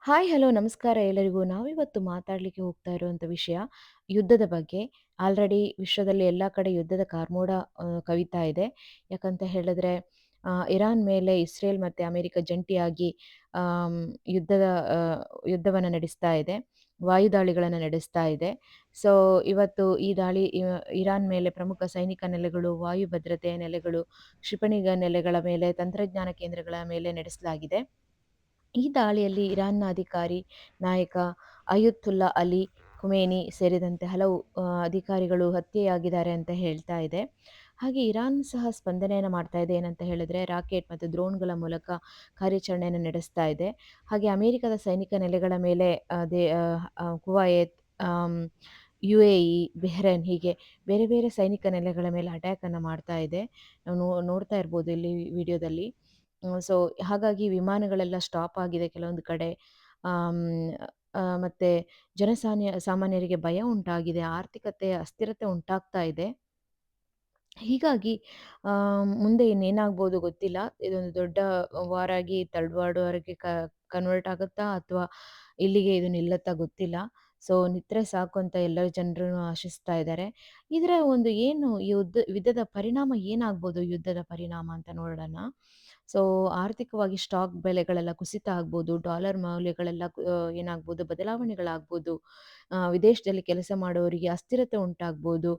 Hi hello ನಮಸ್ಕಾರ ಎಲ್ಲರಿಗೂ. ನಾವಿವತ್ತು ಮಾತಾಡಲಿಕ್ಕೆ ಹೋಗ್ತಾ ಇರುವಂಥ ವಿಷಯ ಯುದ್ಧದ ಬಗ್ಗೆ. ಆಲ್ರೆಡಿ ವಿಶ್ವದಲ್ಲಿ ಎಲ್ಲ ಕಡೆ ಯುದ್ಧದ ಕಾರ್ಮೋಡ ಕವಿತಾ ಇದೆ. ಯಾಕಂತ ಹೇಳಿದ್ರೆ ಇರಾನ್ ಮೇಲೆ ಇಸ್ರೇಲ್ ಮತ್ತು ಅಮೆರಿಕ ಜಂಟಿಯಾಗಿ ಆಮ್, ಯುದ್ಧದ ಯುದ್ಧವನ್ನು ನಡೆಸ್ತಾ ಇದೆ. ವಾಯುದಾಳಿಗಳನ್ನು ನಡೆಸ್ತಾ ಇದೆ. ಸೊ ಇವತ್ತು ಈ ದಾಳಿ ಇರಾನ್ ಮೇಲೆ ಪ್ರಮುಖ ಸೈನಿಕ ನೆಲೆಗಳು, ವಾಯು ಭದ್ರತೆಯ ನೆಲೆಗಳು, ಕ್ಷಿಪಣಿಗ ನೆಲೆಗಳ ಮೇಲೆ, ತಂತ್ರಜ್ಞಾನ ಕೇಂದ್ರಗಳ ಮೇಲೆ ನಡೆಸಲಾಗಿದೆ. ಈ ದಾಳಿಯಲ್ಲಿ ಇರಾನ್ನ ಅಧಿಕಾರಿ ನಾಯಕ ಅಯತುಲ್ಲಾ ಅಲಿ ಖುಮೇನಿ ಸೇರಿದಂತೆ ಹಲವು ಅಧಿಕಾರಿಗಳು ಹತ್ಯೆಯಾಗಿದ್ದಾರೆ ಅಂತ ಹೇಳ್ತಾ ಇದೆ. ಹಾಗೆ ಇರಾನ್ ಸಹ ಸ್ಪಂದನೆಯನ್ನು ಮಾಡ್ತಾ ಇದೆ. ಏನಂತ ಹೇಳಿದ್ರೆ ರಾಕೆಟ್ ಮತ್ತು ಡ್ರೋನ್ಗಳ ಮೂಲಕ ಕಾರ್ಯಾಚರಣೆಯನ್ನು ನಡೆಸ್ತಾ ಇದೆ. ಹಾಗೆ ಅಮೆರಿಕದ ಸೈನಿಕ ನೆಲೆಗಳ ಮೇಲೆ Kuwait, U A E, Bahrain ಹೀಗೆ ಬೇರೆ ಬೇರೆ ಸೈನಿಕ ನೆಲೆಗಳ ಮೇಲೆ ಅಟ್ಯಾಕನ್ನು ಮಾಡ್ತಾ ಇದೆ. ನಾವು ನೋಡ್ತಾ ಇರ್ಬೋದು ಇಲ್ಲಿ ವಿಡಿಯೋದಲ್ಲಿ. ಸೊ ಹಾಗಾಗಿ ವಿಮಾನಗಳೆಲ್ಲ ಸ್ಟಾಪ್ ಆಗಿದೆ ಕೆಲವೊಂದು ಕಡೆ. ಆಮ್, ಮತ್ತೆ ಸಾಮಾನ್ಯರಿಗೆ ಭಯ ಉಂಟಾಗಿದೆ, ಆರ್ಥಿಕತೆ ಅಸ್ಥಿರತೆ ಉಂಟಾಗ್ತಾ ಇದೆ. ಹೀಗಾಗಿ ಮುಂದೆ ಇನ್ನೇನಾಗ್ಬೋದು ಗೊತ್ತಿಲ್ಲ. ಇದೊಂದು ದೊಡ್ಡ ವಾರ್ ಆಗಿ ತಳವಾಡುವರೆಗೆ ಕನ್ವರ್ಟ್ ಆಗುತ್ತಾ ಅಥವಾ ಇಲ್ಲಿಗೆ ಇದು ನಿಲ್ಲುತ್ತಾ ಗೊತ್ತಿಲ್ಲ. ಸೊ ನಿತ್ರೆ ಸಾಕು ಅಂತ ಎಲ್ಲರ ಜನರೂ ಆಶಿಸ್ತಾ ಇದ್ದಾರೆ. ಇದರ ಒಂದು ಏನು ಯುದ್ಧದ ಪರಿಣಾಮ ಏನಾಗ್ಬೋದು, ಯುದ್ಧದ ಪರಿಣಾಮ ಅಂತ ನೋಡೋಣ. ಸೊ ಆರ್ಥಿಕವಾಗಿ ಸ್ಟಾಕ್ ಬೆಲೆಗಳೆಲ್ಲ ಕುಸಿತ ಆಗ್ಬೋದು, ಡಾಲರ್ ಮೌಲ್ಯಗಳೆಲ್ಲ ಏನಾಗ್ಬೋದು, ಬದಲಾವಣೆಗಳಾಗ್ಬೋದು. ವಿದೇಶದಲ್ಲಿ ಕೆಲಸ ಮಾಡುವವರಿಗೆ ಅಸ್ಥಿರತೆ ಉಂಟಾಗ್ಬೋದು.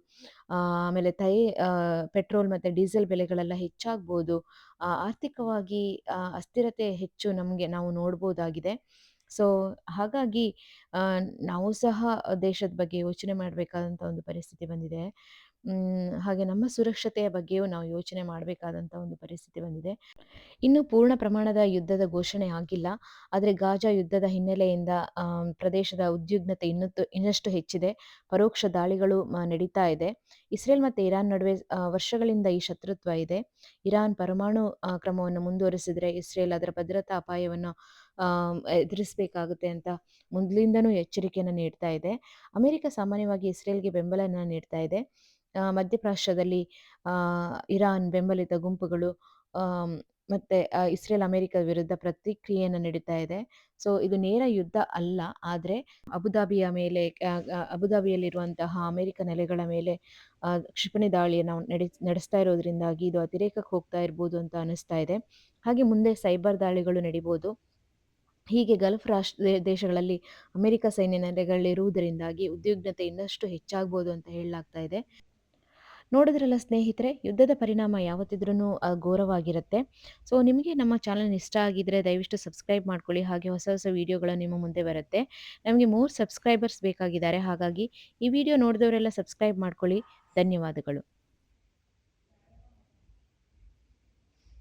ಆಮೇಲೆ ಪೆಟ್ರೋಲ್ ಮತ್ತು ಡೀಸೆಲ್ ಬೆಲೆಗಳೆಲ್ಲ ಹೆಚ್ಚಾಗ್ಬೋದು. ಆರ್ಥಿಕವಾಗಿ ಅಸ್ಥಿರತೆ ಹೆಚ್ಚು ನಾವು ನೋಡ್ಬೋದಾಗಿದೆ. ಸೊ ಹಾಗಾಗಿ ಆ, ನಾವು ಸಹ ದೇಶದ ಬಗ್ಗೆ ಯೋಚನೆ ಮಾಡಬೇಕಾದಂಥ ಒಂದು ಪರಿಸ್ಥಿತಿ ಬಂದಿದೆ. ಹಾಗೆ ನಮ್ಮ ಸುರಕ್ಷತೆಯ ಬಗ್ಗೆಯೂ ನಾವು ಯೋಚನೆ ಮಾಡಬೇಕಾದಂಥ ಒಂದು ಪರಿಸ್ಥಿತಿ ಬಂದಿದೆ. ಇನ್ನೂ ಪೂರ್ಣ ಪ್ರಮಾಣದ ಯುದ್ಧದ ಘೋಷಣೆ ಆಗಿಲ್ಲ. ಆದರೆ ಗಾಜಾ ಯುದ್ಧದ ಹಿನ್ನೆಲೆಯಿಂದ ಪ್ರದೇಶದ ಉದ್ವಿಗ್ನತೆ ಇನ್ನಷ್ಟು ಹೆಚ್ಚಿದೆ. ಪರೋಕ್ಷ ದಾಳಿಗಳು ನಡೀತಾ ಇದೆ. ಇಸ್ರೇಲ್ ಮತ್ತು ಇರಾನ್ ನಡುವೆ ವರ್ಷಗಳಿಂದ ಈ ಶತ್ರುತ್ವ ಇದೆ. ಇರಾನ್ ಪರಮಾಣು ಕ್ರಮವನ್ನು ಮುಂದುವರಿಸಿದರೆ ಇಸ್ರೇಲ್ ಅದರ ಭದ್ರತಾ ಅಪಾಯವನ್ನು ಎದುರಿಸಬೇಕಾಗುತ್ತೆ ಅಂತ ಮೊದಲಿಂದನೂ ಎಚ್ಚರಿಕೆಯನ್ನು ನೀಡ್ತಾ ಇದೆ. ಅಮೆರಿಕ ಸಾಮಾನ್ಯವಾಗಿ ಇಸ್ರೇಲ್ಗೆ ಬೆಂಬಲನ ನೀಡ್ತಾ ಇದೆ. ಮಧ್ಯಪ್ರಾಚ್ಯದಲ್ಲಿ ಇರಾನ್ ಬೆಂಬಲಿತ ಗುಂಪುಗಳು ಮತ್ತೆ ಇಸ್ರೇಲ್ ಅಮೆರಿಕ ವಿರುದ್ಧ ಪ್ರತಿಕ್ರಿಯೆಯನ್ನು ನೀಡುತ್ತಾ ಇದೆ. ಸೊ ಇದು ನೇರ ಯುದ್ಧ ಅಲ್ಲ, ಆದರೆ ಅಬುದಾಬಿಯಲ್ಲಿರುವಂತಹ ಅಮೆರಿಕ ನೆಲೆಗಳ ಮೇಲೆ ಕ್ಷಿಪಣಿ ದಾಳಿಯನ್ನು ನಡೆಸ್ತಾ ಇರೋದ್ರಿಂದಾಗಿ ಇದು ಅತಿರೇಕಕ್ಕೆ ಹೋಗ್ತಾ ಇರ್ಬೋದು ಅಂತ ಅನಿಸ್ತಾ ಇದೆ. ಹಾಗೆ ಮುಂದೆ ಸೈಬರ್ ದಾಳಿಗಳು ನಡಿಬೋದು. ಹೀಗೆ ಗಲ್ಫ್ ದೇಶಗಳಲ್ಲಿ ಅಮೆರಿಕ ಸೈನ್ಯ ನೆಲೆಗಳಿರುವುದರಿಂದಾಗಿ ಉದ್ವಿಗ್ನತೆ ಇನ್ನಷ್ಟು ಹೆಚ್ಚಾಗ್ಬೋದು ಅಂತ ಹೇಳಲಾಗ್ತಾ ಇದೆ. ನೋಡಿದ್ರಲ್ಲ ಸ್ನೇಹಿತರೆ, ಯುದ್ಧದ ಪರಿಣಾಮ ಯಾವತ್ತಿದ್ರೂ ಘೋರವಾಗಿರುತ್ತೆ. ಸೊ ನಿಮಗೆ ನಮ್ಮ ಚಾನಲ್ ಇಷ್ಟ ಆಗಿದ್ರೆ ದಯವಿಟ್ಟು ಸಬ್ಸ್ಕ್ರೈಬ್ ಮಾಡ್ಕೊಳ್ಳಿ. ಹಾಗೆ ಹೊಸ ಹೊಸ ವಿಡಿಯೋಗಳು ನಿಮ್ಮ ಮುಂದೆ ಬರುತ್ತೆ. ನಮಗೆ ಮೋರ್ ಸಬ್ಸ್ಕ್ರೈಬರ್ಸ್ ಬೇಕಾಗಿದ್ದಾರೆ. ಹಾಗಾಗಿ ಈ ವಿಡಿಯೋ ನೋಡಿದವರೆಲ್ಲ ಸಬ್ಸ್ಕ್ರೈಬ್ ಮಾಡ್ಕೊಳ್ಳಿ. ಧನ್ಯವಾದಗಳು.